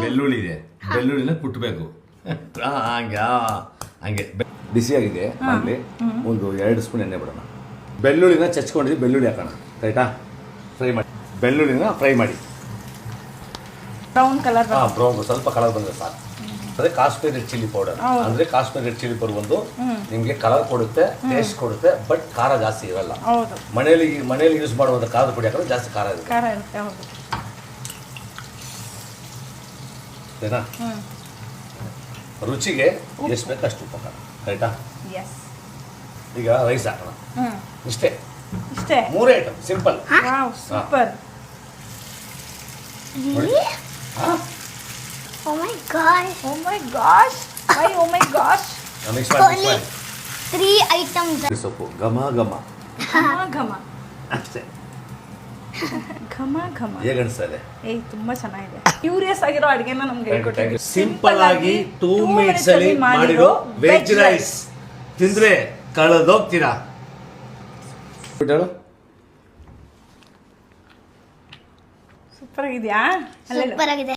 ಬೆಳ್ಳುಳ್ಳಿ ಇದೆ, ಬೆಳ್ಳುಳ್ಳಿನ ಕುಟ್ಟಬೇಕು. ಹಂಗೆ ಹಂಗೆ ಬಿಸಿಯಾಗಿದೆ ಆಗಲಿ. ಒಂದು 2 ಸ್ಪೂನ್ ಎಣ್ಣೆ ಬಿಡೋಣ. ಬೆಳ್ಳುಳ್ಳಿನ ಚಚ್ಕೊಂಡಿದ್ದು ಬೆಳ್ಳುಳ್ಳಿ ಹಾಕೋಣ. ರೈಟಾ? ಫ್ರೈ ಮಾಡಿ, ಬೆಳ್ಳುಳ್ಳಿನ ಫ್ರೈ ಮಾಡಿ. Brown colour. ಬ್ರೌನ್ ಸ್ವಲ್ಪ ಕಲರ್ ಬಂದರೆ ಸಾಕು. ಅದೇ ಕಾಶ್ಮೀರಿ ರೆಡ್ ಚಿಲ್ಲಿ ಪೌಡರ್ ಅಂದರೆ ಕಾಶ್ಮೀರಿ ರೆಡ್ ಚಿಲ್ಲಿ ಪೌಡರ್ ಒಂದು ನಿಮಗೆ ಕಲರ್ ಕೊಡುತ್ತೆ, ಟೇಸ್ಟ್ ಕೊಡುತ್ತೆ, ಬಟ್ ಖಾರ ಜಾಸ್ತಿ ಇರಲ್ಲ. ಮನೆಯಲ್ಲಿ ಯೂಸ್ ಮಾಡುವಂಥ ಖಾರದ ಪುಡಿ ಹಾಕಿದ್ರೆ ಜಾಸ್ತಿ ಖಾರ ಇರುತ್ತೆ. ಸರಿನಾ? ರುಚಿಗೆ ಎಷ್ಟು ಬೇಕು ಅಷ್ಟು ಉಪ್ಪು ಹಾಕೋಣ. ರೈಟಾ? ಈಗ ರೈಸ್ ಹಾಕೋಣ. ಇಷ್ಟೇ 3 item, simple. Super. Oh my gosh. Why oh my gosh? Mix ಮಾಡಿ. 3 items. ಸೊಪ್ಪು ಘಮ ಘಮ ಅಷ್ಟೇ. ಹೇಗೆ ಅನಿಸ್ತಾ ಇದೆ? ತುಂಬಾ ಚೆನ್ನಾಗಿದೆ. ಕ್ಯೂರಿಯಸ್ ಆಗಿರೋ ಅಡಿಗೆನ ನಮ್ಗೆ ಹೇಳ್ಕೊಟ್ಟಿದ್ದೀವಿ. ಸಿಂಪಲ್ ಆಗಿ 2 ಮಿನಿಟ್ಸ್ ಅಲ್ಲಿ ಮಾಡಿರೋ ವೆಜ್ ರೈಸ್ ತಿಂದ್ರೆ ಕಳೆದೋಗ್ತೀರಾ. ಸೂಪರ್ ಆಗಿದೆಯಾ? ಸೂಪರ್ ಆಗಿದೆ.